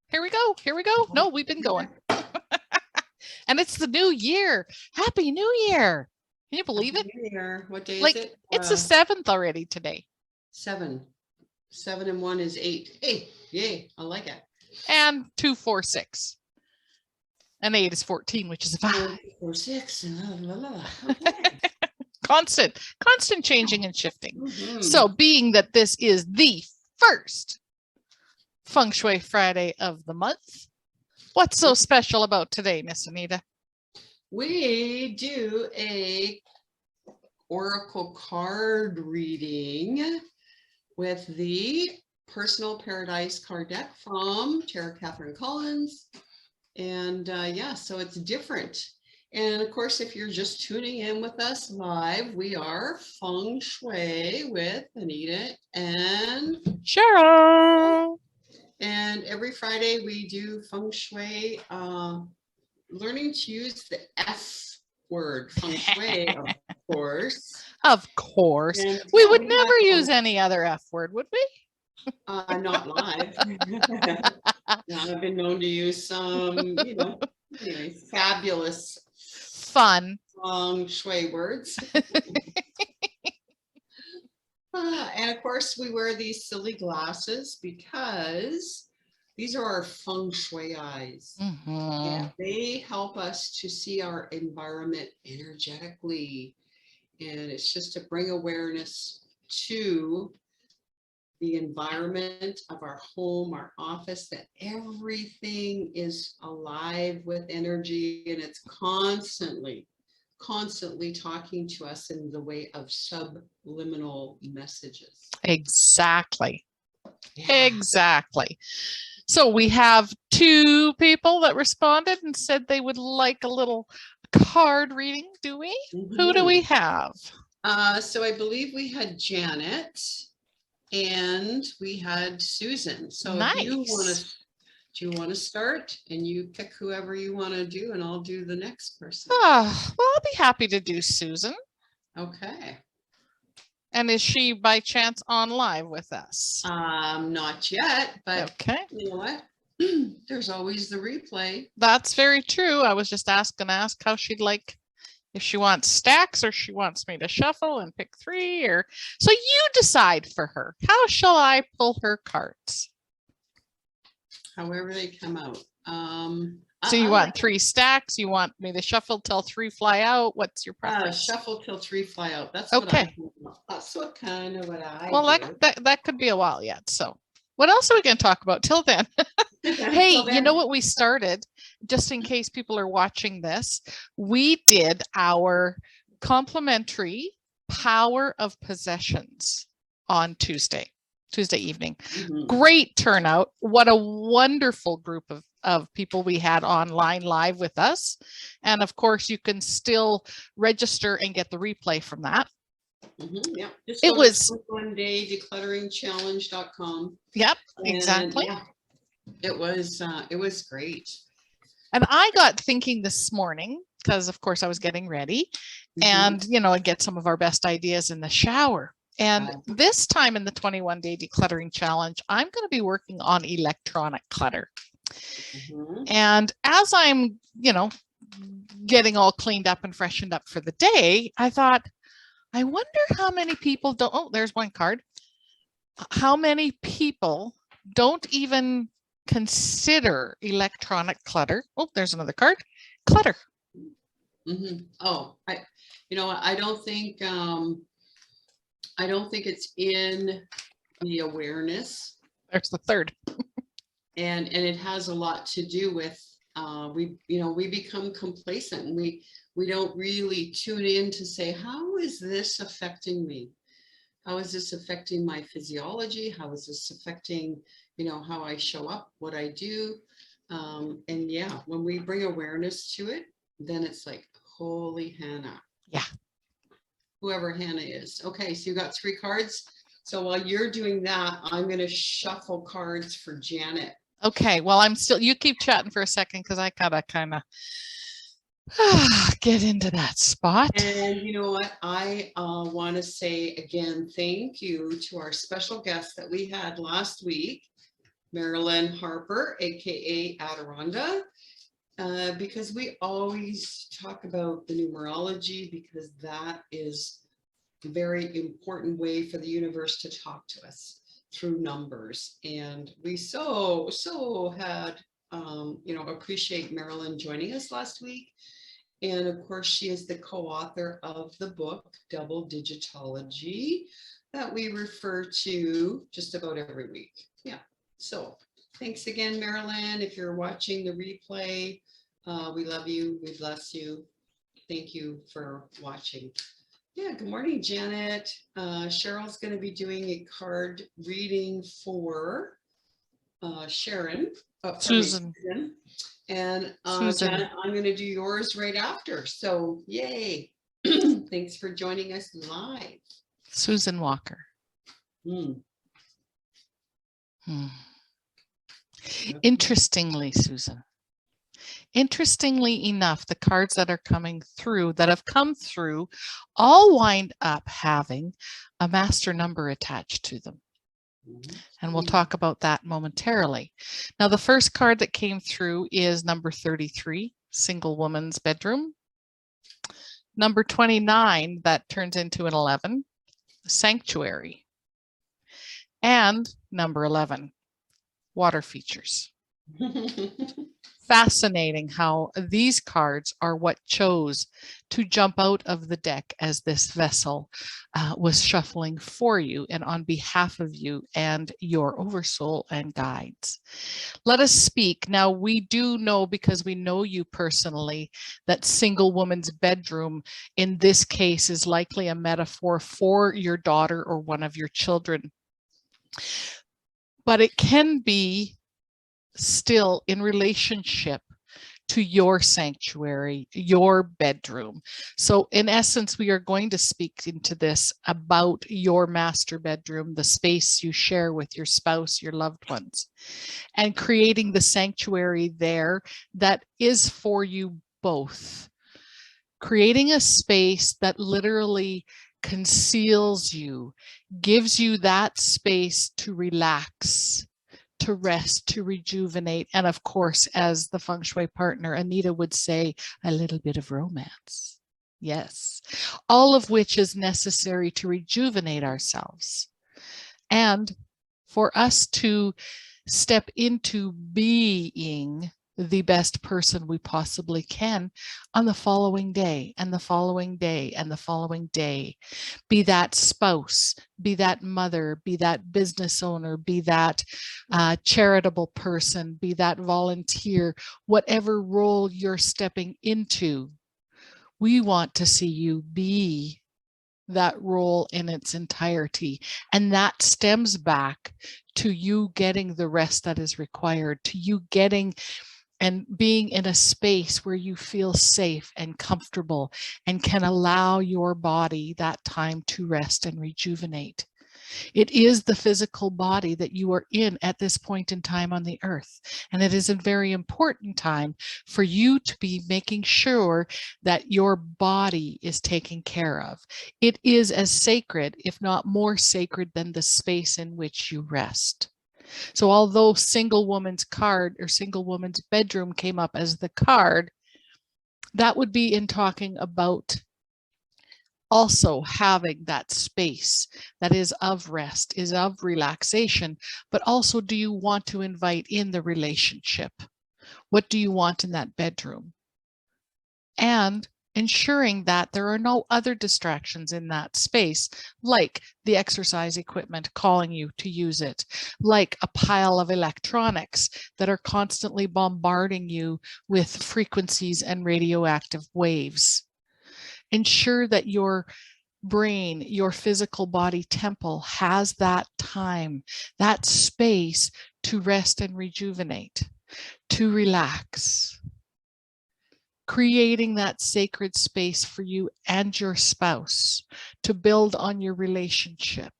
Here we go. Here we go. No, we've been going. And it's the new year. Happy New Year. Can you believe it? New Year. What day Like, is it? it's the 7th already today. 7. 7 and 1 is 8. Hey, yay. I like it. And 2, 4, 6. And 8 is 14, which is a 5. 4, 6. Okay. Constant changing and shifting. So being that this is the first Feng Shui Friday of the month, what's so special about today, Miss Anita? We do a oracle card reading with the Personal Paradise card deck from Cheryl Catherine Collins. And yeah, so it's different. And of course, if you're just tuning in with us live, we are Feng Shui with Anita and Cheryl. And every Friday we do Feng Shui, learning to use the F word, Feng Shui, of course. Of course. And we would never use any other F word, would we? Not live. I've been known to use some, anyway, fabulous, fun Feng Shui words. And of course, we wear these silly glasses because these are our Feng Shui eyes. And they help us to see our environment energetically. And it's just to bring awareness to the environment of our home, our office, that everything is alive with energy, and it's constantly talking to us in the way of subliminal messages. Exactly. Yeah. Exactly. So we have 2 people that responded and said they would like a little card reading, do we? Who do we have? So I believe we had Janet and we had Susan. So nice. Do you want to start and you pick whoever you want to do, and I'll do the next person? Well, I'll be happy to do Susan. Okay. And is she by chance on live with us? Not yet, but okay. You know what? There's always the replay. That's very true. I was just gonna ask how she'd like, if she wants stacks or she wants me to shuffle and pick 3, or so you decide for her. How shall I pull her cards? However they come out. So you want 3 stacks? You want me to shuffle till 3 fly out? What's your preference? Shuffle till 3 fly out. That's okay. That's what kind of what I do. That could be a while yet. So what else are we going to talk about till then? Hey, you know what we started, just in case people are watching this, we did our complimentary Power of Possessions on Tuesday evening. Great turnout. What a wonderful group of people we had online live with us. And of course, you can still register and get the replay from that. Yeah. It was 21day declutteringchallenge.com. Yep, exactly. Yeah, it was great. And I got thinking this morning, because of course I was getting ready and, I get some of our best ideas in the shower. And this time in the 21-day decluttering challenge, I'm going to be working on electronic clutter. And as I'm, getting all cleaned up and freshened up for the day, I thought, I wonder how many people don't, oh, there's one card. How many people don't even consider electronic clutter? Oh, there's another card. Clutter. Oh, I don't think it's in the awareness. There's the third. and it has a lot to do with we become complacent, and we don't really tune in to say, how is this affecting me? How is this affecting my physiology? How is this affecting, how I show up, what I do? And yeah, when we bring awareness to it, then it's like, holy Hannah. Yeah. Whoever Hannah is. Okay, so you got 3 cards. So while you're doing that, I'm going to shuffle cards for Janet. Okay, well, you keep chatting for a second because I gotta kind of get into that spot. And you know what? I want to say again, thank you to our special guest that we had last week. Marilyn Harper, aka Adironda, because we always talk about the numerology, because that is a very important way for the universe to talk to us through numbers. And we so had appreciate Marilyn joining us last week. And of course, she is the co-author of the book Double Digitology that we refer to just about every week. Yeah. So thanks again, Marilyn. If you're watching the replay, we love you. We bless you. Thank you for watching. Yeah, good morning, Janet. Cheryl's going to be doing a card reading for Sharon. Susan. And Susan. Janet, I'm going to do yours right after. So yay. Thanks for joining us live. Susan Walker. Interestingly, Susan, interestingly enough, the cards that are coming through, that have come through, all wind up having a master number attached to them. And we'll talk about that momentarily. Now, the first card that came through is number 33, Single Woman's Bedroom. Number 29, that turns into an 11, Sanctuary. And number 11, Water Features. Fascinating how these cards are what chose to jump out of the deck as this vessel was shuffling for you and on behalf of you and your oversoul and guides. Let us speak. Now, we do know, because we know you personally, that single woman's bedroom in this case is likely a metaphor for your daughter or one of your children. But it can be still in relationship to your sanctuary, your bedroom. So in essence, we are going to speak into this about your master bedroom, the space you share with your spouse, your loved ones, and creating the sanctuary there that is for you both. Creating a space that literally conceals you, gives you that space to relax, to rest, to rejuvenate, and of course, as the Feng Shui partner, Anita would say, a little bit of romance. Yes, all of which is necessary to rejuvenate ourselves and for us to step into being the best person we possibly can on the following day and the following day and the following day. Be that spouse, be that mother, be that business owner, be that charitable person, be that volunteer, whatever role you're stepping into, we want to see you be that role in its entirety. And that stems back to you getting the rest that is required, to you getting and being in a space where you feel safe and comfortable and can allow your body that time to rest and rejuvenate. It is the physical body that you are in at this point in time on the earth. And it is a very important time for you to be making sure that your body is taken care of. It is as sacred, if not more sacred, than the space in which you rest. So although single woman's card or single woman's bedroom came up as the card, that would be in talking about also having that space that is of rest, is of relaxation, but also, do you want to invite in the relationship? What do you want in that bedroom? And ensuring that there are no other distractions in that space, like the exercise equipment calling you to use it, like a pile of electronics that are constantly bombarding you with frequencies and radioactive waves. Ensure that your brain, your physical body temple has that time, that space to rest and rejuvenate, to relax. Creating that sacred space for you and your spouse to build on your relationship,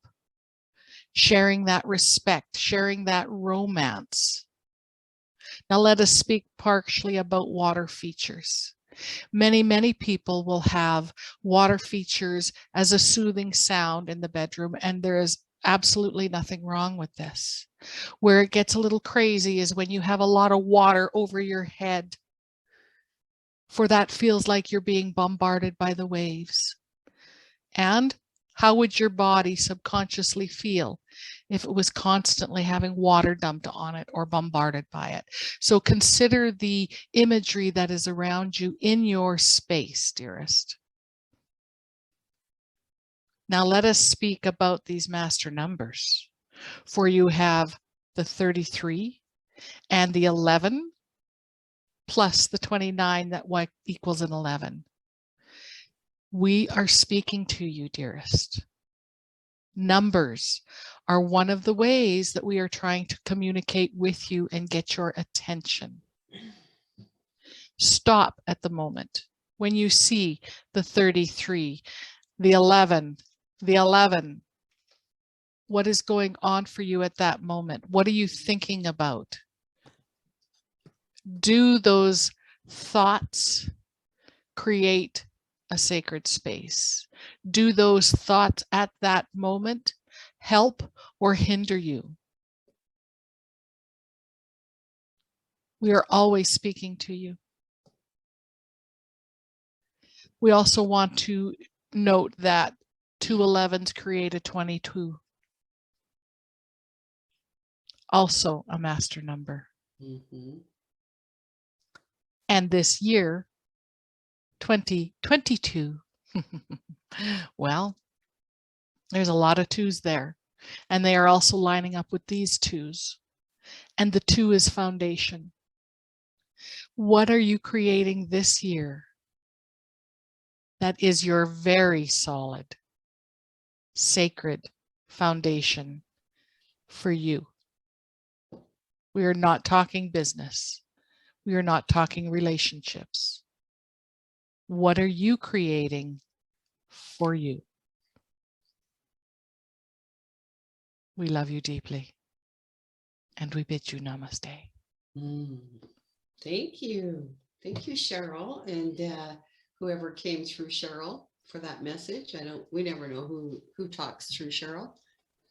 sharing that respect, sharing that romance. Now let us speak partially about water features. Many people will have water features as a soothing sound in the bedroom, and there is absolutely nothing wrong with this. Where it gets a little crazy is when you have a lot of water over your head, for that feels like you're being bombarded by the waves. And how would your body subconsciously feel if it was constantly having water dumped on it or bombarded by it? So consider the imagery that is around you in your space, dearest. Now let us speak about these master numbers. For you have the 33 and the 11 plus the 29 that equals an 11. We are speaking to you, dearest. Numbers are one of the ways that we are trying to communicate with you and get your attention. Stop at the moment when you see the 33, the 11, the 11. What is going on for you at that moment? What are you thinking about? Do those thoughts create a sacred space? Do those thoughts at that moment help or hinder you? We are always speaking to you. We also want to note that 2 11s create a 22. Also a master number. Mm-hmm. And this year, 2022. Well, there's a lot of 2s there, and they are also lining up with these 2s. And the 2 is foundation. What are you creating this year that is your very solid, sacred foundation for you? We are not talking business. We are not talking relationships. What are you creating for you? We love you deeply, and we bid you namaste. Thank you. Thank you, Cheryl, and whoever came through Cheryl for that message. We never know who talks through Cheryl.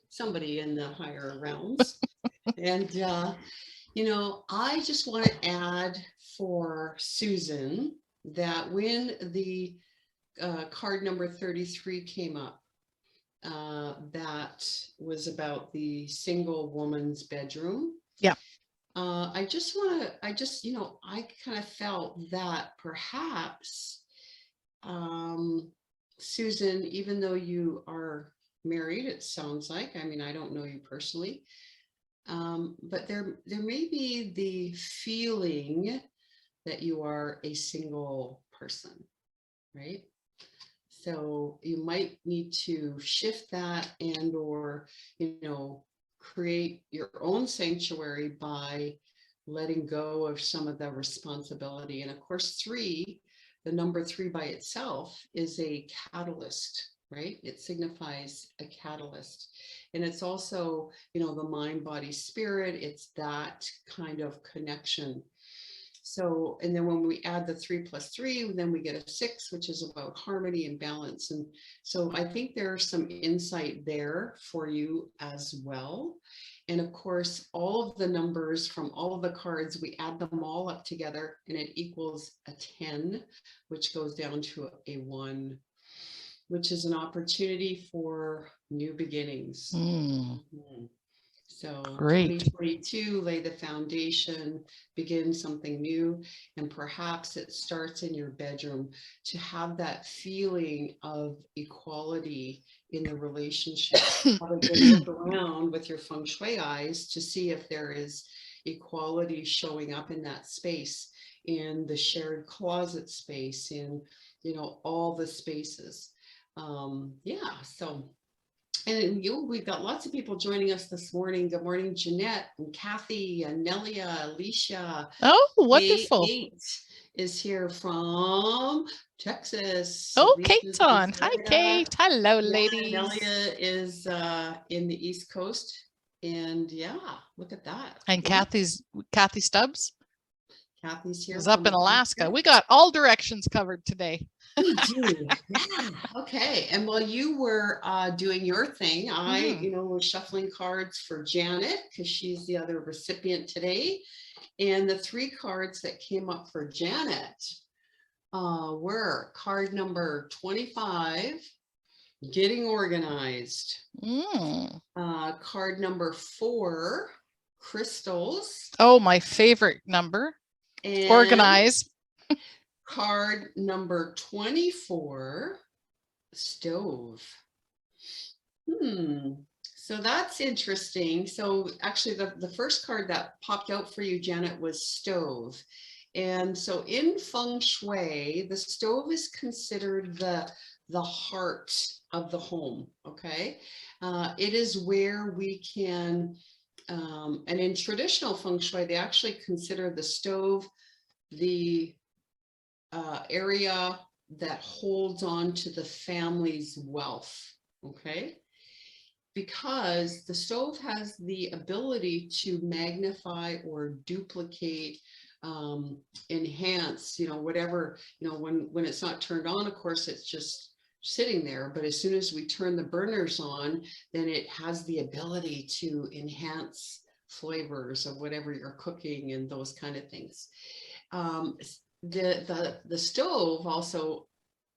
Somebody in the higher realms. And I just want to add for Susan that when the card number 33 came up, that was about the single woman's bedroom. Yeah. I kind of felt that perhaps, Susan, even though you are married, it sounds like, I don't know you personally, but there may be the feeling that you are a single person, right? So you might need to shift that or create your own sanctuary by letting go of some of the responsibility. And of course, the number 3 by itself is a catalyst, right? It signifies a catalyst. And it's also, the mind, body, spirit. It's that kind of connection. So, and then when we add the 3 plus 3, then we get a 6, which is about harmony and balance. And so I think there's some insight there for you as well. And of course, all of the numbers from all of the cards, we add them all up together and it equals a 10, which goes down to a 1, which is an opportunity for new beginnings. Mm-hmm. So great. 2022, lay the foundation, begin something new, and perhaps it starts in your bedroom to have that feeling of equality in the relationship. Look around with your Feng Shui eyes to see if there is equality showing up in that space, in the shared closet space, in all the spaces. So. And we've got lots of people joining us this morning. Good morning, Jeanette and Kathy and Nelia, Alicia. Oh, wonderful. Kate is here from Texas. Oh, Kate's on. Hi, Kate. Hello, ladies. Nelia is in the East Coast. And look at that. And Kathy Stubbs. Kathy's here. It was up in Alaska. Alaska. We got all directions covered today. We do. Yeah. Okay. And while you were doing your thing, I, was shuffling cards for Janet because she's the other recipient today. And the 3 cards that came up for Janet were card number 25, getting organized. Card number 4, crystals. Oh, my favorite number. And organize. Card number 24, stove. So that's interesting. So actually the first card that popped out for you, Janet, was stove. And so in Feng Shui, the stove is considered the heart of the home, okay? It is where we can, and in traditional Feng Shui, they actually consider the stove the area that holds on to the family's wealth, okay? Because the stove has the ability to magnify or duplicate, enhance, whatever, when it's not turned on, of course, it's just sitting there. But as soon as we turn the burners on, then it has the ability to enhance flavors of whatever you're cooking and those kind of things. The stove also,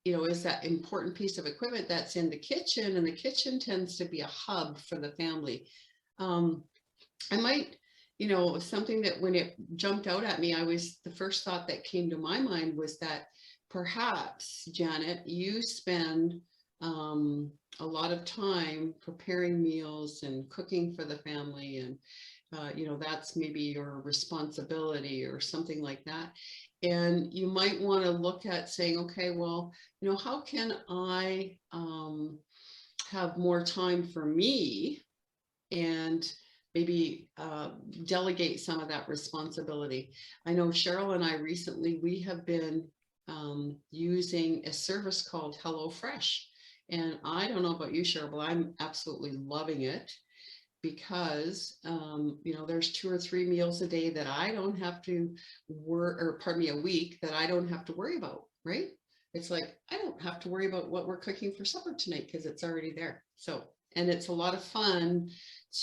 is that important piece of equipment that's in the kitchen, and the kitchen tends to be a hub for the family. I might, something that when it jumped out at me, the first thought that came to my mind was that perhaps, Janet, you spend a lot of time preparing meals and cooking for the family, and that's maybe your responsibility or something like that. And you might want to look at saying, okay, well, how can I have more time for me, and maybe delegate some of that responsibility. I know Cheryl and I recently, we have been using a service called HelloFresh. And I don't know about you, Cheryl, but I'm absolutely loving it. Because, there's 2 or 3 meals a day that I don't have to a week that I don't have to worry about, right? It's like, I don't have to worry about what we're cooking for supper tonight because it's already there. So, and it's a lot of fun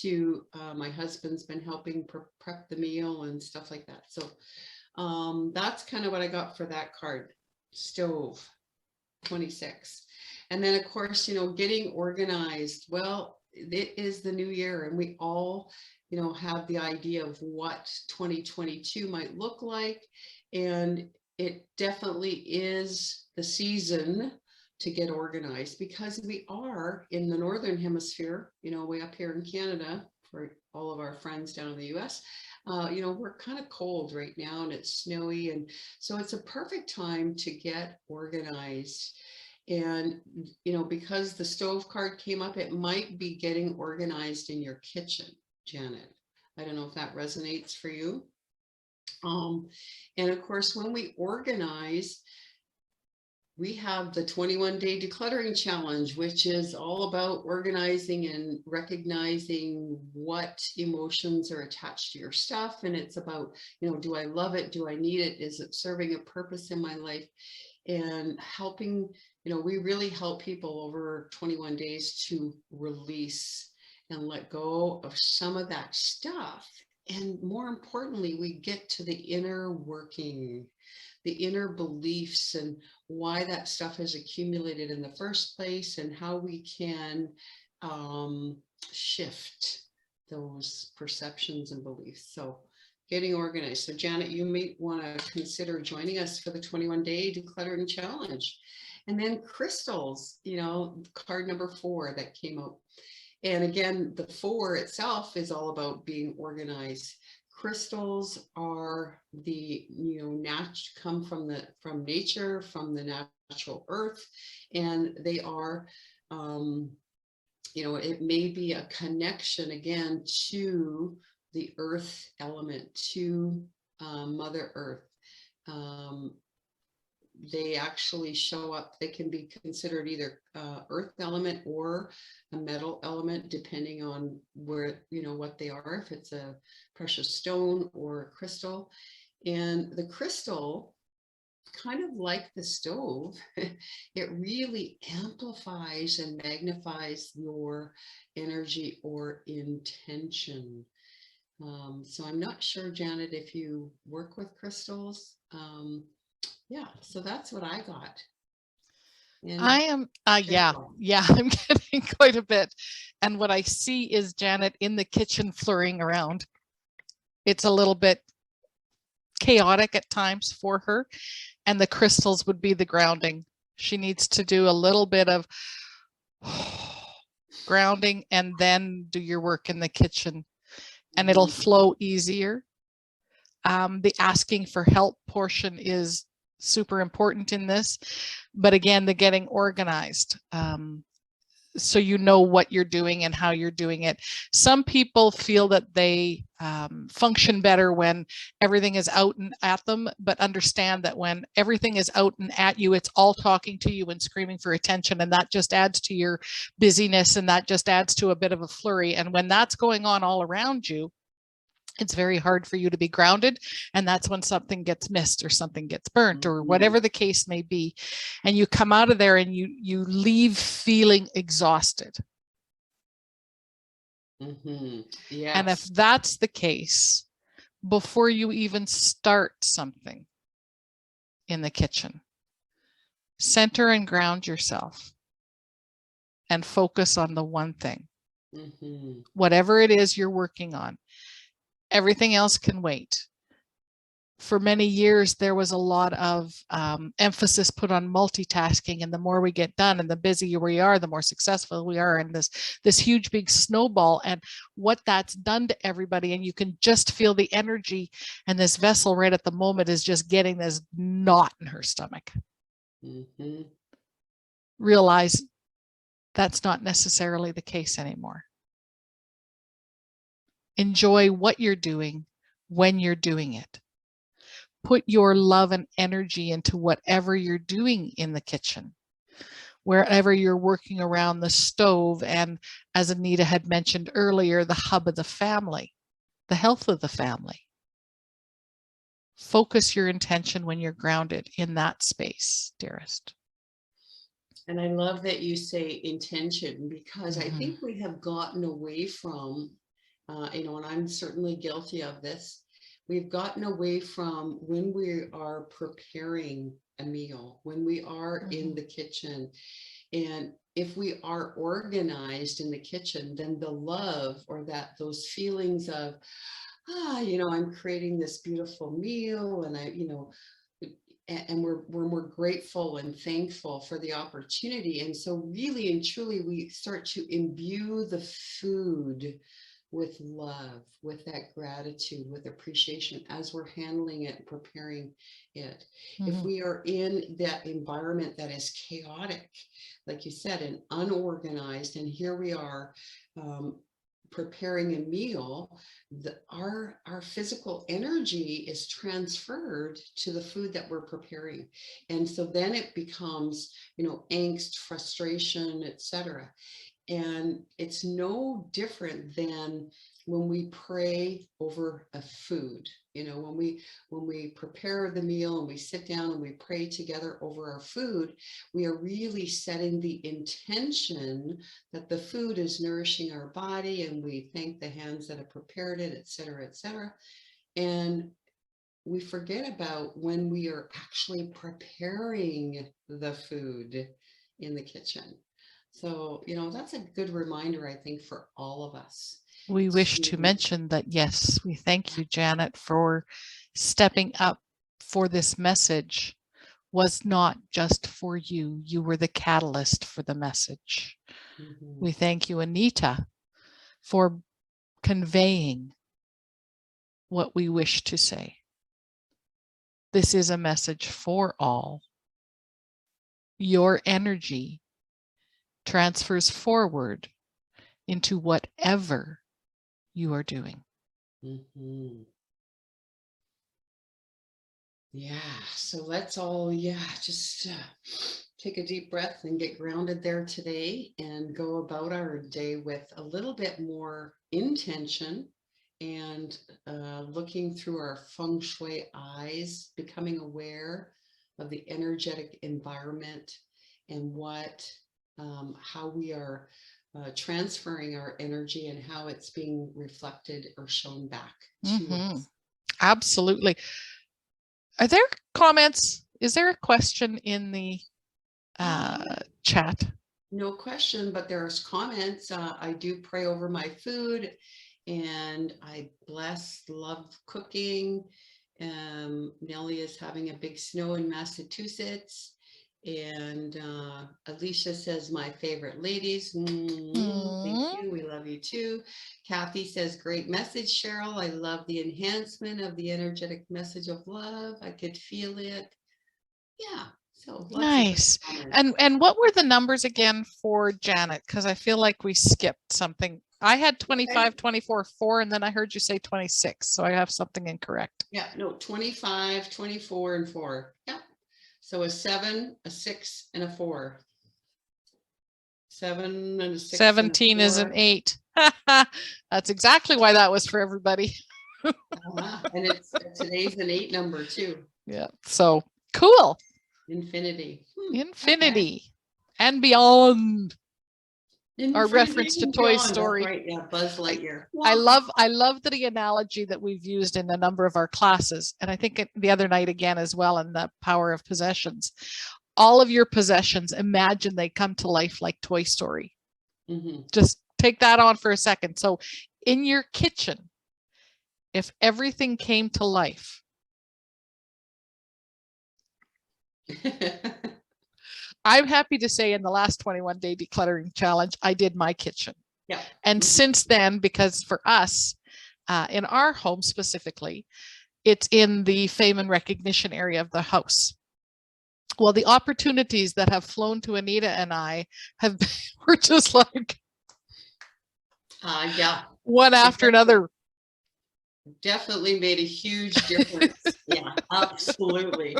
to, my husband's been helping prep the meal and stuff like that. So that's kind of what I got for that card, stove, 26. And then of course, getting organized. Well, it is the new year, and we all, have the idea of what 2022 might look like. And it definitely is the season to get organized, because we are in the Northern Hemisphere, way up here in Canada, for all of our friends down in the US, we're kind of cold right now, and it's snowy. And so it's a perfect time to get organized. And, because the stove card came up, it might be getting organized in your kitchen, Janet. I don't know if that resonates for you. And of course, when we organize, we have the 21-day decluttering challenge, which is all about organizing and recognizing what emotions are attached to your stuff. And it's about, do I love it? Do I need it? Is it serving a purpose in my life? And helping, we really help people over 21 days to release and let go of some of that stuff. And more importantly, we get to the inner working, the inner beliefs, and why that stuff has accumulated in the first place, and how we can shift those perceptions and beliefs. So getting organized. So Janet, you may want to consider joining us for the 21-day decluttering challenge. And then crystals, card number 4 that came out. And again, the 4 itself is all about being organized. Crystals are the, come from nature, from the natural earth, and they are, it may be a connection again to the earth element, to Mother Earth. They actually show up, they can be considered either earth element or a metal element, depending on where, what they are, if it's a precious stone or a crystal. And the crystal, kind of like the stove, it really amplifies and magnifies your energy or intention. So I'm not sure, Janet, if you work with crystals. Yeah, so that's what I got. And I am, yeah, I'm getting quite a bit. And what I see is Janet in the kitchen flurrying around. It's a little bit chaotic at times for her, and the crystals would be the grounding. She needs to do a little bit of grounding and then do your work in the kitchen, and it'll flow easier. The asking for help portion is super important in this, but again, the getting organized. So you know what you're doing and how you're doing it. Some people feel that they function better when everything is out and at them, but understand that when everything is out and at you, it's all talking to you and screaming for attention, and that just adds to your busyness, and that just adds to a bit of a flurry. And when that's going on all around you, it's very hard for you to be grounded, and that's when something gets missed or something gets burnt or whatever the case may be, and you come out of there and you leave feeling exhausted. Yes. And if that's the case, before you even start something in the kitchen, center and ground yourself and focus on the one thing. Whatever it is you're working on, everything else can wait. For many years, there was a lot of emphasis put on multitasking, and the more we get done and the busier we are, the more successful we are in this huge big snowball, and what that's done to everybody. And you can just feel the energy, and this vessel right at the moment is just getting this knot in her stomach. Realize that's not necessarily the case anymore. Enjoy what you're doing when you're doing it. Put your love and energy into whatever you're doing in the kitchen, wherever you're working around the stove, and as Anita had mentioned earlier, the hub of the family, the health of the family. Focus your intention when you're grounded in that space, dearest. And I love that you say intention, because I think we have gotten away from, and I'm certainly guilty of this, we've gotten away from when we are preparing a meal, when we are in the kitchen. And if we are organized in the kitchen, then the love, or those feelings of, I'm creating this beautiful meal, and and we're more grateful and thankful for the opportunity. And so really and truly, we start to imbue the food with love, with that gratitude, with appreciation as we're handling it and preparing it. If we are in that environment that is chaotic, like you said, and unorganized, and here we are preparing a meal, our physical energy is transferred to the food that we're preparing. And so then it becomes, angst, frustration, etc. And it's no different than when we pray over a food. When we prepare the meal and we sit down and we pray together over our food, we are really setting the intention that the food is nourishing our body, and we thank the hands that have prepared it, etc., etc. And we forget about when we are actually preparing the food in the kitchen. So, that's a good reminder, I think, for all of us. We wish to mention that, yes, we thank you, Janet, for stepping up for this message. Was not just for you. You were the catalyst for the message. We thank you, Anita, for conveying what we wish to say. This is a message for all. Your energy transfers forward into whatever you are doing. Yeah, so let's all, just take a deep breath and get grounded there today, and go about our day with a little bit more intention and looking through our Feng Shui eyes, becoming aware of the energetic environment and what, how we are transferring our energy and how it's being reflected or shown back to us. Absolutely. Are there comments? Is there a question in the chat? No question, but there's comments. I do pray over my food and I love cooking. Nellie is having a big snow in Massachusetts. And Alicia says, my favorite ladies. Thank you. We love you too. Kathy says, great message, Cheryl. I love the enhancement of the energetic message of love. I could feel it. Yeah. So nice. And what were the numbers again for Janet? Because I feel like we skipped something. I had 25, 24, 4, and then I heard you say 26. So I have something incorrect. Yeah, no, 25, 24, and 4. Yeah. So a 7, a 6, and a 4. 7 and a 6. 17 is an 8. That's exactly why that was for everybody. And today's an 8 number too. Yeah. So cool. Infinity. Infinity and beyond. Infinity our reference to Toy beyond. Story. Right, yeah, Buzz Lightyear. I love the analogy that we've used in a number of our classes, and I think the other night again as well in the power of possessions. All of your possessions, imagine they come to life like Toy Story. Just take that on for a second. So in your kitchen, if everything came to life, I'm happy to say in the last 21-day decluttering challenge, I did my kitchen. Yeah. And since then, because for us, in our home specifically, it's in the fame and recognition area of the house. Well, the opportunities that have flown to Anita and I have were just like one after another. Definitely made a huge difference. Yeah, absolutely.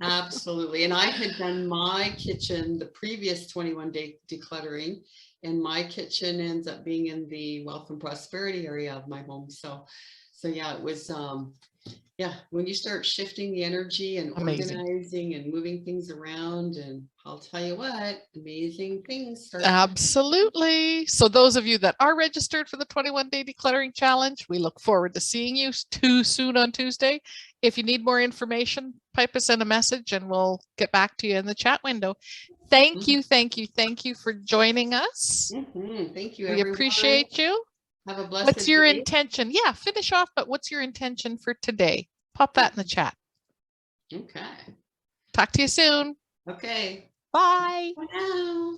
Absolutely. And I had done my kitchen the previous 21-day decluttering, and my kitchen ends up being in the wealth and prosperity area of my home. So yeah, it was when you start shifting the energy and organizing and moving things around, and I'll tell you what, amazing things start. Absolutely. So those of you that are registered for the 21-day decluttering challenge, we look forward to seeing you too soon on Tuesday. If you need more information, pipe us in a message and we'll get back to you in the chat window. Thank you for joining us. Thank you, we everyone. Appreciate you. Have a blessed What's your day. intention? Yeah, finish off, but what's your intention for today? Pop that in the chat. Okay. Talk to you soon. Okay. Bye. Bye now.